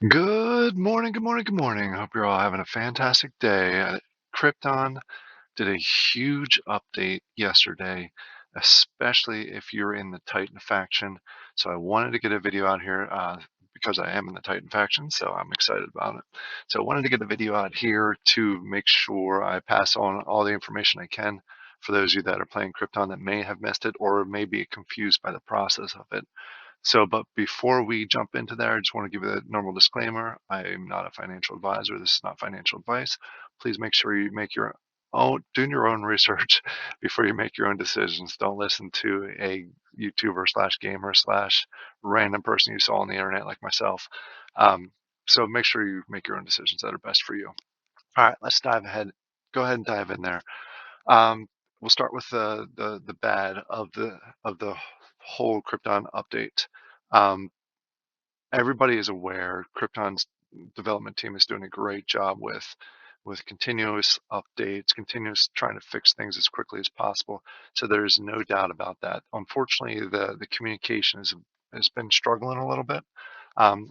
Good morning, good morning, good morning. Hope you're all having a fantastic day. Krypton did a huge update yesterday, especially if you're in the Titan faction. So I wanted to get a video out here because I am in the Titan faction, so I'm excited about it. So I wanted to get a video out here to make sure I pass on all the information I can for those of you that are playing Krypton that may have missed it or may be confused by the process of it. But before we jump into there, I just want to give a normal disclaimer. I am not a financial advisor. This is not financial advice. Please make sure you make your own, do your own research before you make your own decisions. Don't listen to a YouTuber slash gamer slash random person you saw on the internet like myself. Um, so make sure you make your own decisions that are best for you. All right, let's dive ahead. Go ahead and dive in there. Um, we'll start with the bad of the whole Krypton update. Um, Everybody is aware Krypton's development team is doing a great job with continuous updates, continuous trying to fix things as quickly as possible. So there's no doubt about that. Unfortunately, the communication has been struggling a little bit,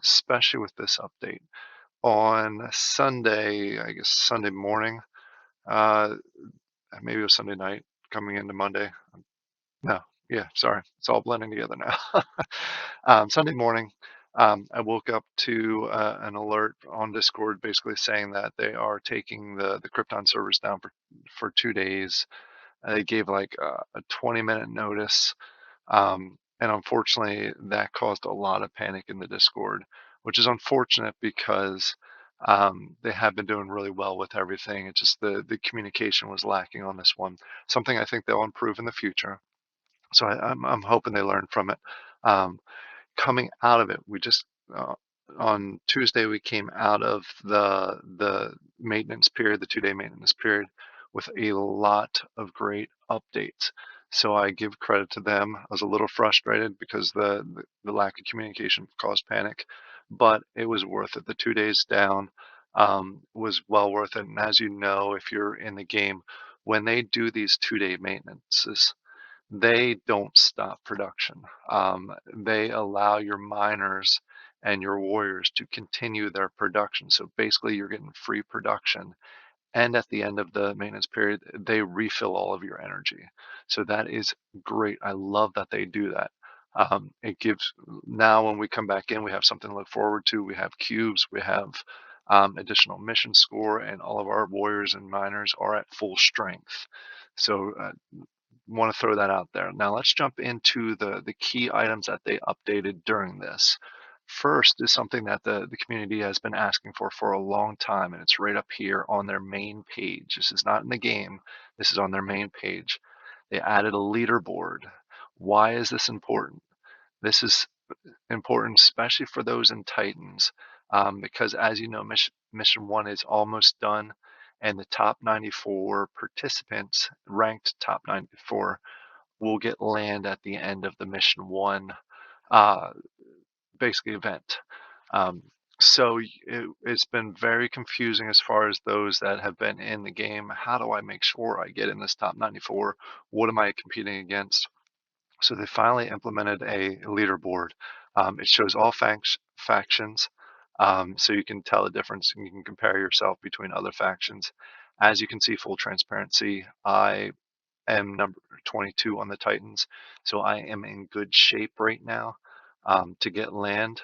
especially with this update. On Sunday, I guess Sunday morning, uh, maybe it was Sunday night coming into Monday. No, yeah, sorry. It's all blending together now. Sunday morning, I woke up to an alert on Discord basically saying that they are taking the Krypton servers down for 2 days. They gave like a 20-minute notice. And unfortunately, that caused a lot of panic in the Discord, which is unfortunate because they have been doing really well with everything. It's just the communication was lacking on this one. Something I think they'll improve in the future. So I'm hoping they learn from it. Um, Coming out of it, we just on Tuesday we came out of the maintenance period, the 2-day maintenance period, with a lot of great updates. So I give credit to them. I was a little frustrated because the lack of communication caused panic, but it was worth it. The 2 days down was well worth it. And as you know, if you're in the game, when they do these 2-day maintenances, they don't stop production. They allow your miners and your warriors to continue their production. So basically, you're getting free production. And at the end of the maintenance period, they refill all of your energy. So that is great. I love that they do that. It gives now when we come back in, we have something to look forward to. We have cubes, we have additional mission score, and all of our warriors and miners are at full strength. So want to throw that out there. Now let's jump into the key items that they updated during this. First is something that the community has been asking for a long time, and it's right up here on their main page. This is not in the game. This is on their main page. They added a leaderboard. Why is this important? This is important, especially for those in Titans, because as you know, mission one is almost done, and the top 94 participants, ranked top 94, will get land at the end of the mission one, uh, basically event. Um, so it's been very confusing as far as those that have been in the game. How do I make sure I get in this top 94? What am I competing against? So they finally implemented a leaderboard. It shows all factions, so you can tell the difference and you can compare yourself between other factions. As you can see, full transparency, I am number 22 on the Titans, so I am in good shape right now to get land,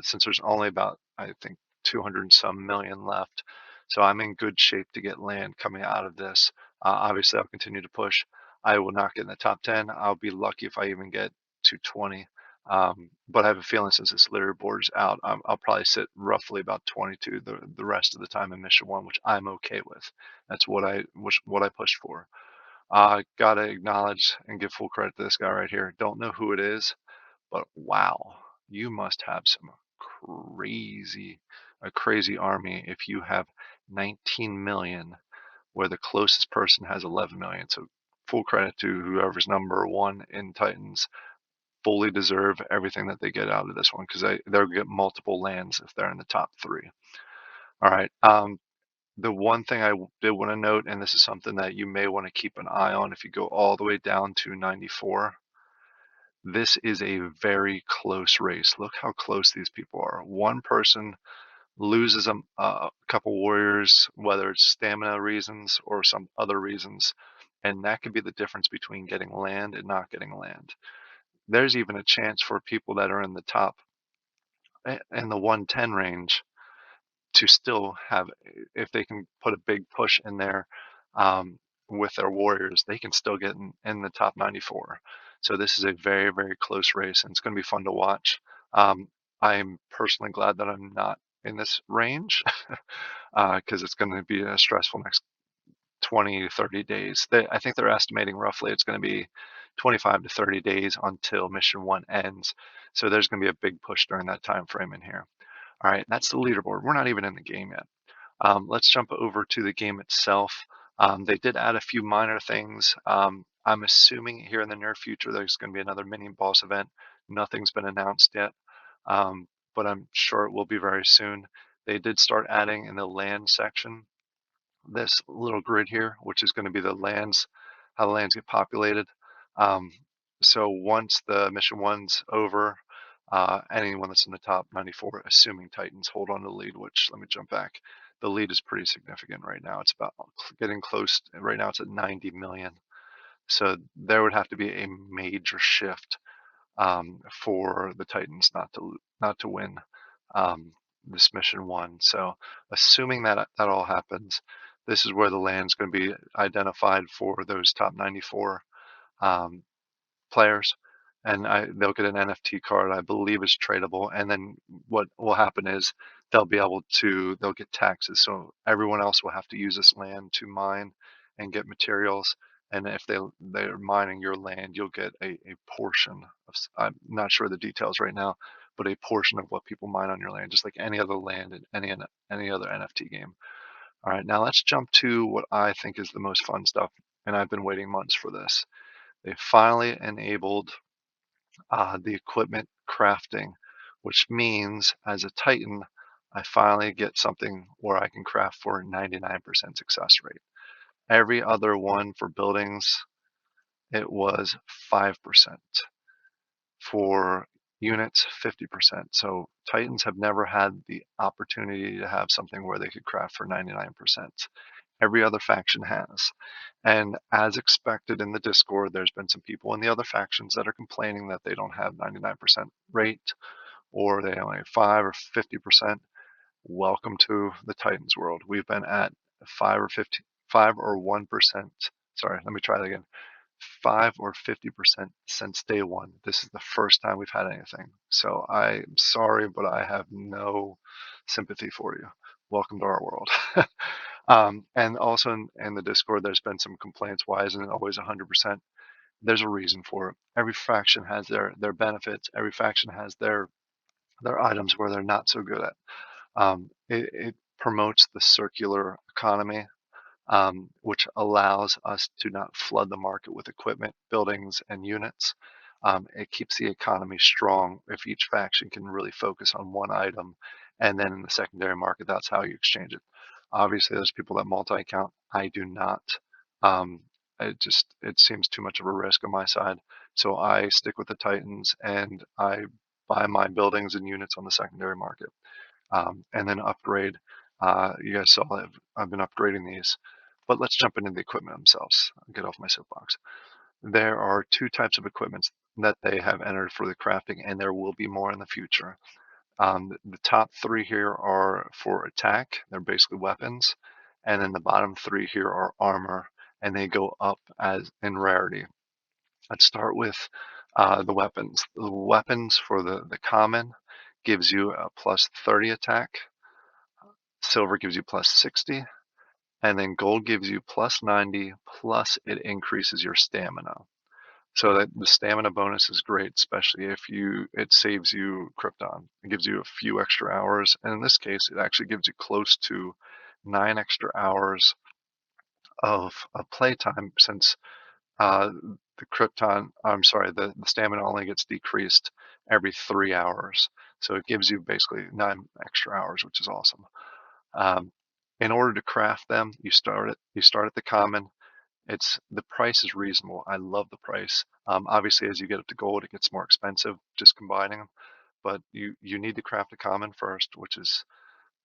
since there's only about, I think, 200 and some million left. So I'm in good shape to get land coming out of this. Obviously, I'll continue to push. I will not get in the top 10. I'll be lucky if I even get to 20. But I have a feeling since this leaderboard's out, I'll probably sit roughly about 22 the rest of the time in mission one, which I'm okay with. That's what I pushed for. Gotta acknowledge and give full credit to this guy right here. Don't know who it is, but wow, you must have some crazy, a crazy army if you have 19 million, where the closest person has 11 million. So full credit to whoever's number one in Titans. Fully deserve everything that they get out of this one because they'll get multiple lands if they're in the top three. All right. The one thing I did want to note, and this is something that you may want to keep an eye on if you go all the way down to 94, This is a very close race. Look how close these people are. One person loses a couple warriors, whether it's stamina reasons or some other reasons, and that could be the difference between getting land and not getting land. There's even a chance for people that are in the top in the 110 range to still have, if they can put a big push in there um, with their warriors, they can still get in the top 94. So this is a very, very close race, and it's going to be fun to watch. I'm personally glad that I'm not in this range because it's going to be a stressful next 20 to 30 days. I think they're estimating roughly it's going to be 25 to 30 days until mission one ends. So there's going to be a big push during that time frame in here. All right, that's the leaderboard. We're not even in the game yet. Let's jump over to the game itself. They did add a few minor things. I'm assuming here in the near future there's going to be another mini boss event. Nothing's been announced yet, but I'm sure it will be very soon. They did start adding in the land section this little grid here, which is going to be the lands, how the lands get populated. Um, so once the mission one's over, anyone that's in the top 94, assuming Titans hold on to the lead, which let me jump back. The lead is pretty significant right now. It's about getting close. Right now it's at 90 million. So there would have to be a major shift for the Titans not to win this mission one. So assuming that all happens, this is where the land's going to be identified for those top 94 um, players, and they'll get an NFT card. I believe is tradable, and then what will happen is they'll get taxes. So everyone else will have to use this land to mine and get materials. And if they're mining your land, you'll get a portion of. I'm not sure the details right now, but a portion of what people mine on your land, just like any other land in any other NFT game. All right, now let's jump to what I think is the most fun stuff, and I've been waiting months for this. They finally enabled the equipment crafting, which means as a Titan, I finally get something where I can craft for 99% success rate. Every other one for buildings, it was 5%. For units, 50%. So Titans have never had the opportunity to have something where they could craft for 99%. Every other faction has. And as expected in the Discord, there's been some people in the other factions that are complaining that they don't have 99% rate or they only have 5 or 50%. Welcome to the Titans world. We've been at 5 or 50, 5 or 1%. Sorry, let me try that again. 5 or 50% since day one. This is the first time we've had anything. So I'm sorry, but I have no sympathy for you. Welcome to our world. And also in the Discord, there's been some complaints. Why isn't it always 100%? There's a reason for it. Every faction has their benefits. Every faction has their items where they're not so good at. It promotes the circular economy, which allows us to not flood the market with equipment, buildings, and units. It keeps the economy strong if each faction can really focus on one item, and then in the secondary market, that's how you exchange it. Obviously, there's people that multi-account. I do not. Um, it seems too much of a risk on my side, so I stick with the Titans and I buy my buildings and units on the secondary market, and then upgrade. You guys saw I've been upgrading these, but let's jump into the equipment themselves. I'll get off my soapbox. There are two types of equipment that they have entered for the crafting, and there will be more in the future. The top three here are for attack. They're basically weapons. And then the bottom three here are armor, and they go up as in rarity. Let's start with the weapons. The weapons for the common gives you a plus 30 attack. Silver gives you plus 60. And then gold gives you plus 90, plus it increases your stamina. So that the stamina bonus is great, especially if it saves you Krypton. It gives you a few extra hours, and in this case, it actually gives you close to 9 extra hours of playtime since the Krypton. I'm sorry, the stamina only gets decreased every 3 hours, so it gives you basically 9 extra hours, which is awesome. Um, in order to craft them, you start at the common. The price is reasonable. I love the price. Obviously, as you get up to gold, it gets more expensive just combining them. But you need to craft a common first, which is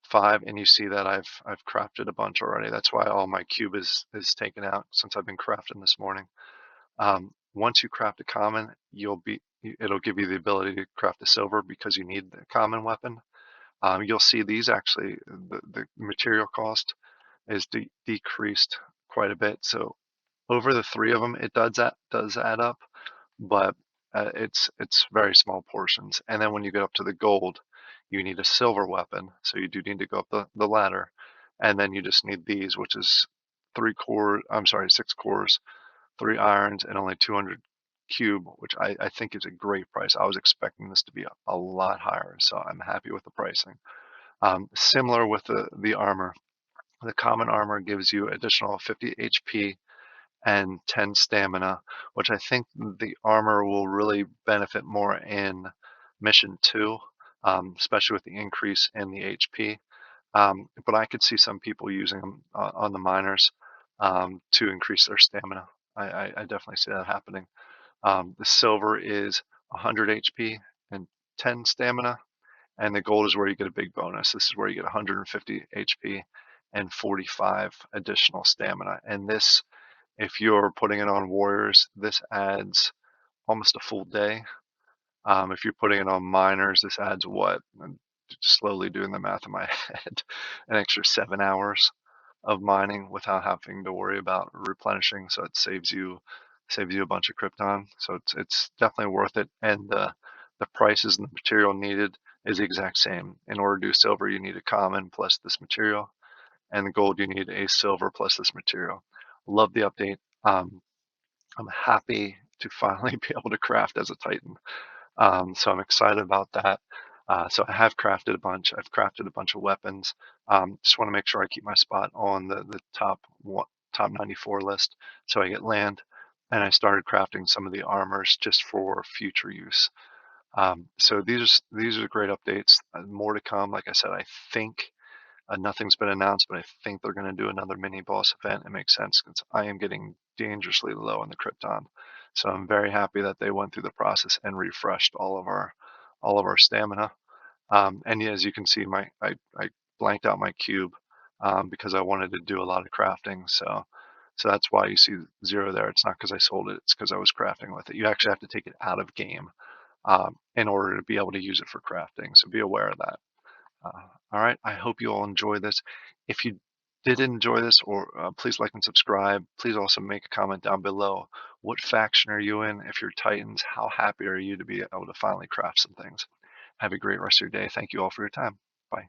5, and you see that I've crafted a bunch already. That's why all my cube is taken out since I've been crafting this morning. Once you craft a common, it'll give you the ability to craft a silver because you need the common weapon. You'll see these actually the material cost is decreased quite a bit. So over the 3 of them, it does add up, but it's very small portions. And then when you get up to the gold, you need a silver weapon, so you do need to go up the ladder, and then you just need these, which is 6 cores, 3 irons, and only 200 cube, which I think is a great price. I was expecting this to be a lot higher, so I'm happy with the pricing. Similar with the armor. The common armor gives you additional 50 HP and 10 stamina, which I think the armor will really benefit more in mission 2, especially with the increase in the HP. But I could see some people using them on the miners to increase their stamina. I definitely see that happening. The silver is 100 HP and 10 stamina, and the gold is where you get a big bonus. This is where you get 150 HP and 45 additional stamina. And this, if you're putting it on warriors, this adds almost a full day. If you're putting it on miners, this adds what? I'm slowly doing the math in my head, an extra 7 hours of mining without having to worry about replenishing. So it saves you a bunch of Krypton. So it's definitely worth it. And the prices and the material needed is the exact same. In order to do silver, you need a common plus this material, and the gold, you need a silver plus this material. Love the update. I'm happy to finally be able to craft as a Titan. So I'm excited about that. So I have crafted a bunch. I've crafted a bunch of weapons. Just want to make sure I keep my spot on the top 94 list, so I get land. And I started crafting some of the armors just for future use. So these are great updates. More to come. Like I said, I think nothing's been announced, but I think they're going to do another mini boss event. It makes sense because I am getting dangerously low in the Krypton. So I'm very happy that they went through the process and refreshed all of our stamina. And yeah, as you can see, I blanked out my cube because I wanted to do a lot of crafting. So that's why you see 0 there. It's not because I sold it; it's because I was crafting with it. You actually have to take it out of game in order to be able to use it for crafting. So be aware of that. All right, I hope you all enjoy this. If you did enjoy this, or please like and subscribe. Please also make a comment down below. What faction are you in? If you're Titans, how happy are you to be able to finally craft some things? Have a great rest of your day. Thank you all for your time. Bye.